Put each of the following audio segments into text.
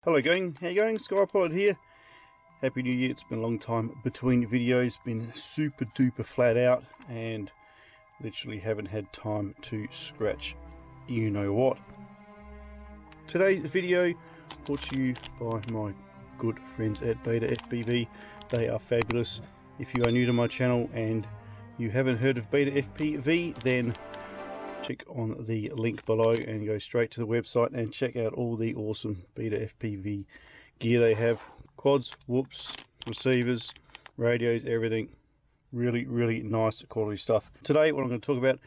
Hello gang, how you going? Skypilot here. Happy New Year. It's been a long time between videos, been super duper flat out and literally haven't had time to scratch you know what. Today's video brought to you by my good friends at Beta FPV. They are fabulous. If you are new to my channel and you haven't heard of Beta FPV, then check on the link below and go straight to the website and check out all the awesome Beta FPV gear they have. Quads, whoops, receivers, radios, everything. Really nice quality stuff. Today what I'm going to talk about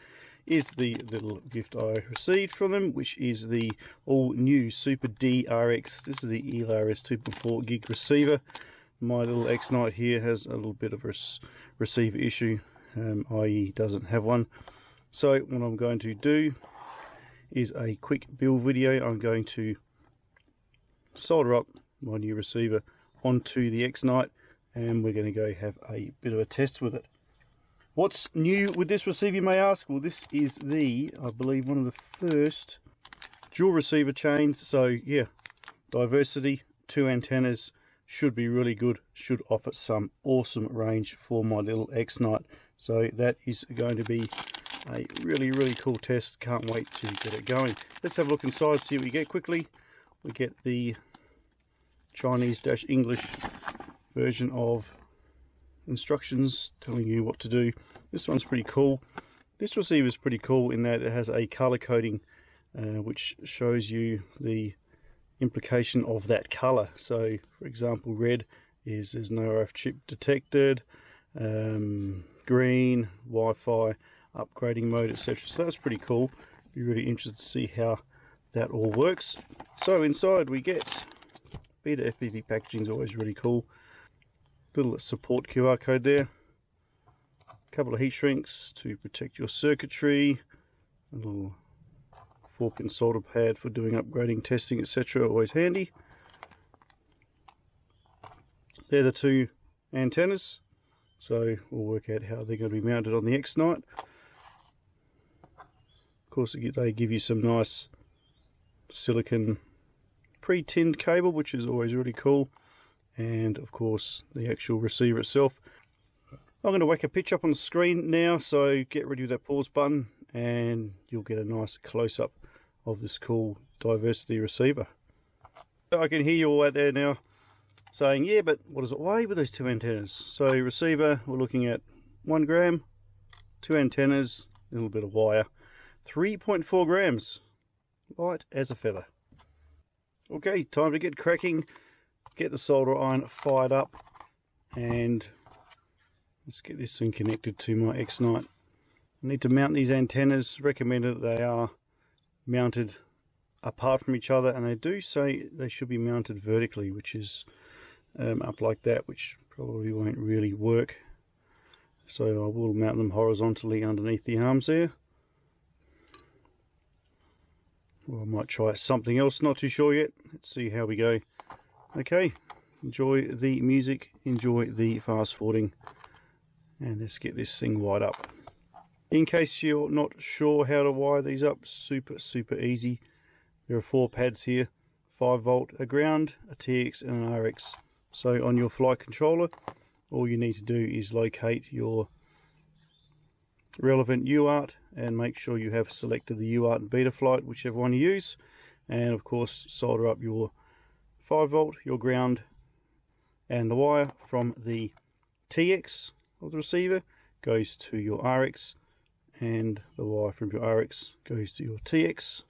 is the little gift I received from them, which is the all new Super DRX. This is the ELRS 2.4 gig receiver. My little X-Night here has a little bit of a receiver issue, i.e. doesn't have one. So what I'm going to do is a quick build video. I'm going to solder up my new receiver onto the X-Night and we're going to go have a bit of a test with it. What's new with this receiver, you may ask? Well, this is I believe one of the first dual receiver chains. So yeah, diversity, 2 antennas, should be really good, should offer some awesome range for my little X-Night. So that is going to be a really cool test. Can't wait to get it going. Let's have a look inside, see what we get quickly. We get the Chinese-English version of instructions telling you what to do. This one's pretty cool. This receiver is pretty cool in that it has a color coding which shows you the implication of that color. So for example, red is there's no RF chip detected, green, Wi-Fi, upgrading mode, etc. So that's pretty cool. Be really interested to see how that all works. So inside we get Beta FPV packaging is always really cool. Little support QR code there. A couple of heat shrinks to protect your circuitry. A little fork and solder pad for doing upgrading, testing, etc. Always handy. They're the 2 antennas. So we'll work out how they're going to be mounted on the X-Night. Of course, they give you some nice silicon pre-tinned cable, which is always really cool. And of course, the actual receiver itself. I'm going to whack a pitch up on the screen now, so get ready with that pause button and you'll get a nice close-up of this cool diversity receiver. I can hear you all out there now saying, yeah, but what does it weigh with those 2 antennas? So receiver, we're looking at 1 gram, 2 antennas, a little bit of wire, 3.4 grams, light as a feather. Okay, time to get cracking, get the solder iron fired up, and let's get this thing connected to my X-Night. I need to mount these antennas. Recommended that they are mounted apart from each other, and they do say they should be mounted vertically, which is up like that, which probably won't really work. So I will mount them horizontally underneath the arms there. Or I might try something else, not too sure yet. Let's see how we go. Okay, enjoy the music, enjoy the fast forwarding, and let's get this thing wired up. In case you're not sure how to wire these up, super easy. There are 4 pads here, 5 volt, a ground, a TX and an RX. So on your flight controller, all you need to do is locate your relevant UART and make sure you have selected the UART and Betaflight, whichever one you use, and of course solder up your 5 volt, your ground, and the wire from the TX of the receiver goes to your RX, and the wire from your RX goes to your TX.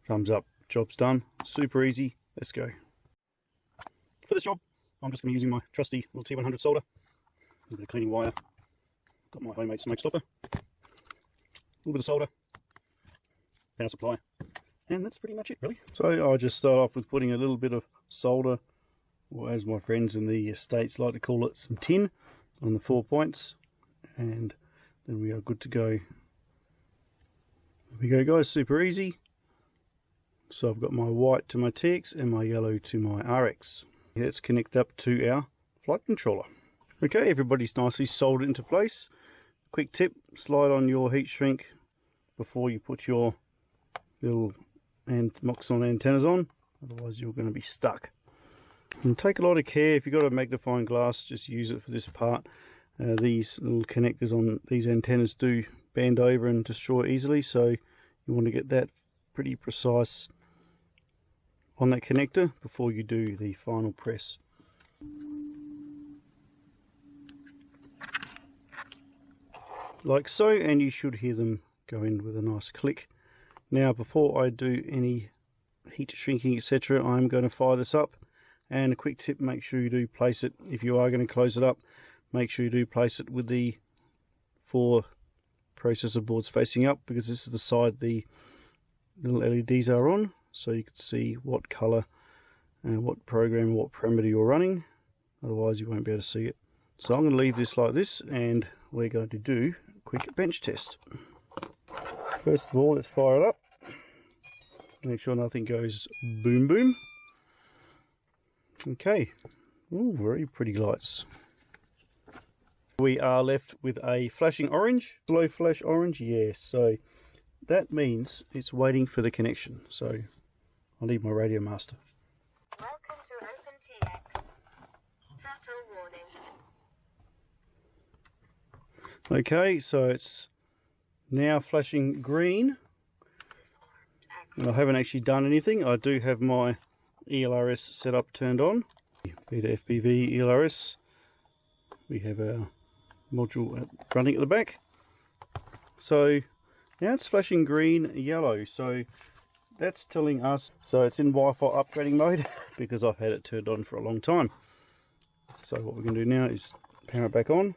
Thumbs up, job's done. Super easy. Let's go. For this job, I'm just going to be using my trusty little T100 solder, a little bit of cleaning wire, got my homemade smoke stopper, a little bit of solder, power supply, and that's pretty much it really. So I'll just start off with putting a little bit of solder, or as my friends in the States like to call it, some tin, on the 4 points, and then we are good to go. There we go guys, super easy. So I've got my white to my TX and my yellow to my RX. Let's connect up to our flight controller. Okay, everybody's nicely soldered into place. Quick tip, slide on your heat shrink before you put your little Moxon antennas on. otherwise you're going to be stuck. And take a lot of care. If you've got a magnifying glass, just use it for this part. These little connectors on these antennas do bend over and destroy easily, so you want to get that pretty precise on that connector before you do the final press. Like so, and you should hear them go in with a nice click. Now, before I do any heat shrinking, etc., I'm going to fire this up. And a quick tip, make sure you do place it, if you are going to close it up, make sure you do place it with the 4 processor boards facing up, because this is the side the little LEDs are on, so you can see what colour and what program, what parameter you're running. Otherwise you won't be able to see it. So I'm going to leave this like this, and we're going to do a quick bench test. First of all, let's fire it up. Make sure nothing goes boom boom. Okay, ooh, very pretty lights. We are left with a flashing orange, slow flash orange, yes, so that means it's waiting for the connection. So I need my radio master. Welcome to OpenTX. Throttle warning. Okay, so it's now flashing green. And I haven't actually done anything. I do have my ELRS setup turned on. Beta FPV ELRS. We have our module running at the back. So now it's flashing green, yellow. So that's telling us, so it's in Wi-Fi upgrading mode because I've had it turned on for a long time. So what we're going to do now is power it back on.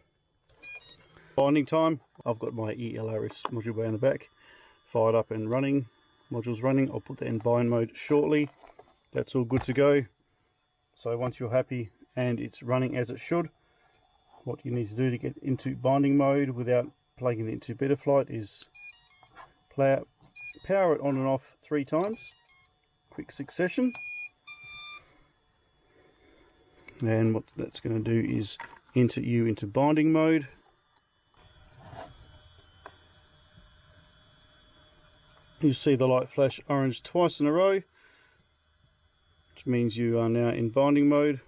Binding time, I've got my ELRS module bay in the back, fired up and running. Module's running. I'll put that in bind mode shortly. That's all good to go. So once you're happy and it's running as it should, what you need to do to get into binding mode without plugging it into Betaflight is power it on and off 3 times, quick succession. And what that's going to do is enter you into binding mode. You see the light flash orange twice in a row, which means you are now in binding mode.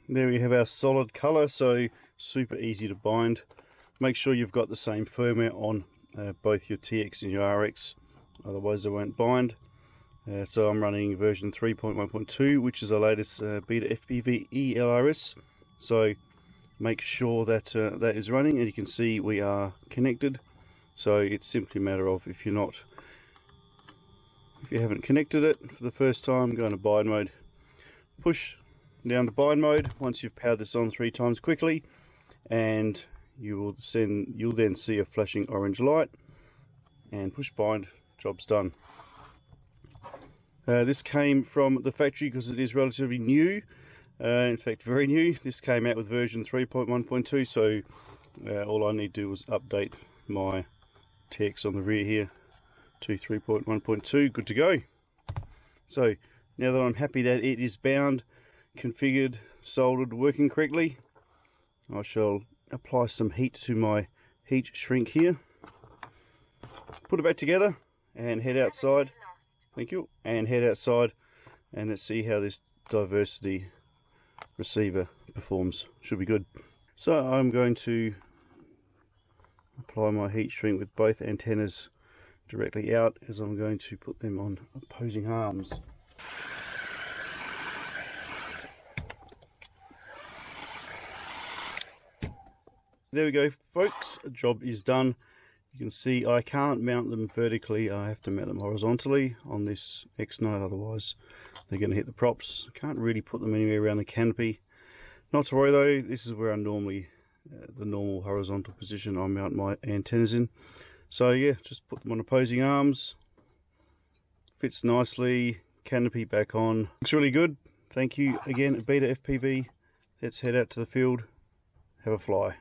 There we have our solid colour, so super easy to bind. Make sure you've got the same firmware on both your TX and your RX, otherwise they won't bind. So I'm running version 3.1.2, which is the latest Beta FPV ELRS. So make sure that that is running, and you can see we are connected. So it's simply a matter of, if you haven't connected it for the first time, go into bind mode, push down to bind mode once you've powered this on 3 times quickly, and you'll then see a flashing orange light, and push bind, job's done. This came from the factory because it is relatively new, in fact very new. This came out with version 3.1.2, so all I need to do is update my TX on the rear here to 3.1.2, good to go. So now that I'm happy that it is bound, configured, soldered, working correctly, I shall apply some heat to my heat shrink here, put it back together and head outside. Thank you. And head outside and let's see how this diversity receiver performs. Should be good. So I'm going to apply my heat shrink with both antennas directly out, as I'm going to put them on opposing arms. There we go, folks, job is done. You can see I can't mount them vertically, I have to mount them horizontally on this X-Node, otherwise they're going to hit the props. I can't really put them anywhere around the canopy. Not to worry though, this is where I normally, the normal horizontal position I mount my antennas in. So yeah, just put them on opposing arms, fits nicely, canopy back on. Looks really good. Thank you again, Beta FPV. Let's head out to the field, have a fly.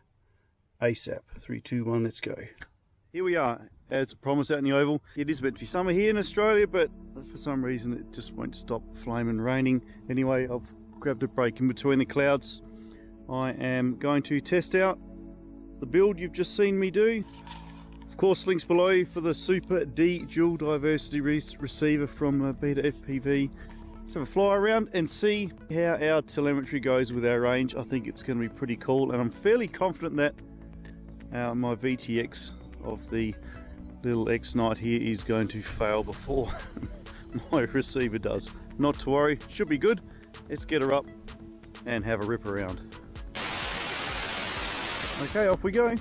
ASAP. 3, 2, 1, let's go. Here we are, as promised, out in the oval. It is meant to be summer here in Australia, but for some reason it just won't stop flaming raining. Anyway, I've grabbed a break in between the clouds. I am going to test out the build you've just seen me do. Of course, links below for the Super D dual diversity receiver from Beta FPV. Let's have a fly around and see how our telemetry goes with our range. I think it's going to be pretty cool, and I'm fairly confident that my VTX of the little X-Night here is going to fail before my receiver does. Not to worry, should be good. Let's get her up and have a rip around. Okay, off we go.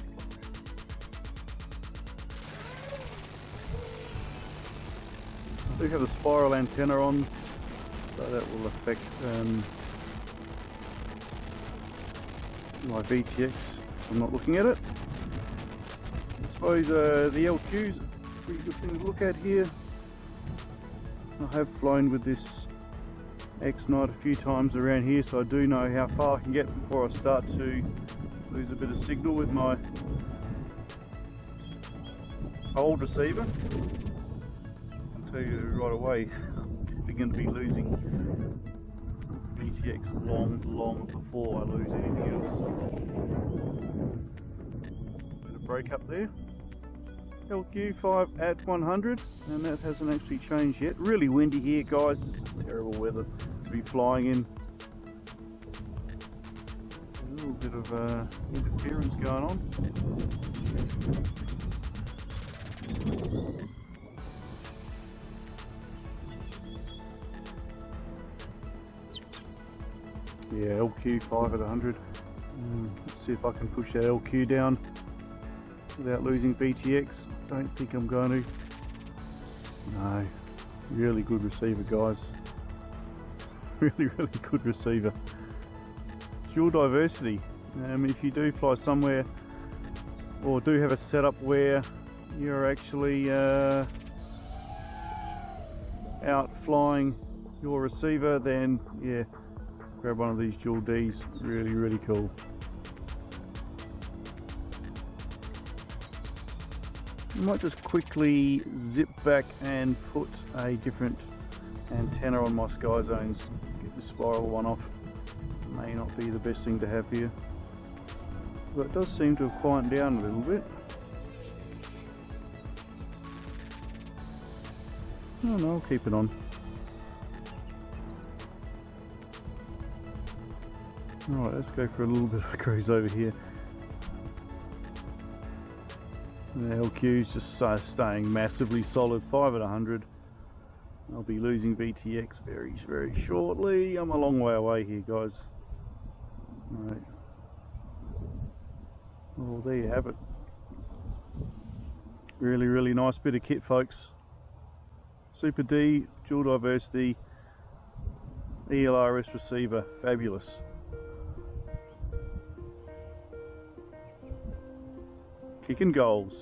I do have the spiral antenna on, so that will affect my VTX. I'm not looking at it. I suppose the LQ is a pretty good thing to look at here. I have flown with this X-Night a few times around here, so I do know how far I can get before I start to lose a bit of signal with my old receiver. I'll tell you right away, we're going to be losing VTX long before I lose anything else. Bit of break up there. LQ5 at 100, and that hasn't actually changed yet. Really windy here, guys. This is terrible weather to be flying in. A little bit of interference going on. Yeah, LQ5 at 100. Let's see if I can push that LQ down without losing VTX. Don't think I'm going to. No, really good receiver, guys. Really good receiver. Dual diversity. If you do fly somewhere or do have a setup where you're actually out flying your receiver, then yeah, grab one of these dual Ds. Really cool. I might just quickly zip back and put a different antenna on my sky zones. Get the spiral one off. May not be the best thing to have here, but it does seem to have quieted down a little bit. Oh no, I'll keep it on. Alright, let's go for a little bit of a cruise over here. The LQ is just staying massively solid, 5 at 100. I'll be losing VTX very shortly. I'm a long way away here, guys. Alright. Well, there you have it. Really nice bit of kit, folks. Super D, dual diversity, ELRS receiver, fabulous. Kicking goals.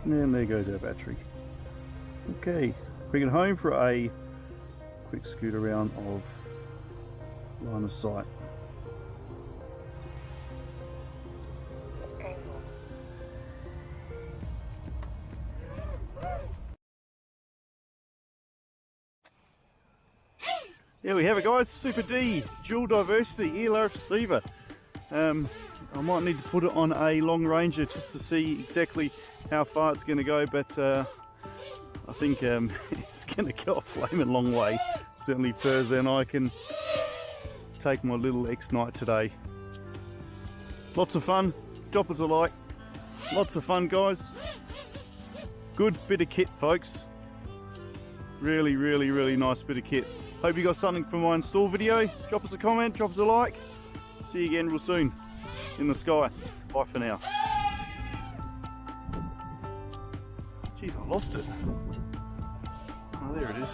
And there goes our battery. Okay, bring it home for a quick scoot around of line of sight. There we have it, guys. Super D dual diversity ELRS receiver. I might need to put it on a long ranger just to see exactly how far it's going to go, but I think it's going to go a flaming long way, certainly further than I can take my little X-Night today. Lots of fun, drop us a like, lots of fun, guys. Good bit of kit, folks. Really nice bit of kit. Hope you got something from my install video. Drop us a comment, drop us a like. See you again real soon in the sky. Bye for now. Geez, I lost it. Oh, there it is.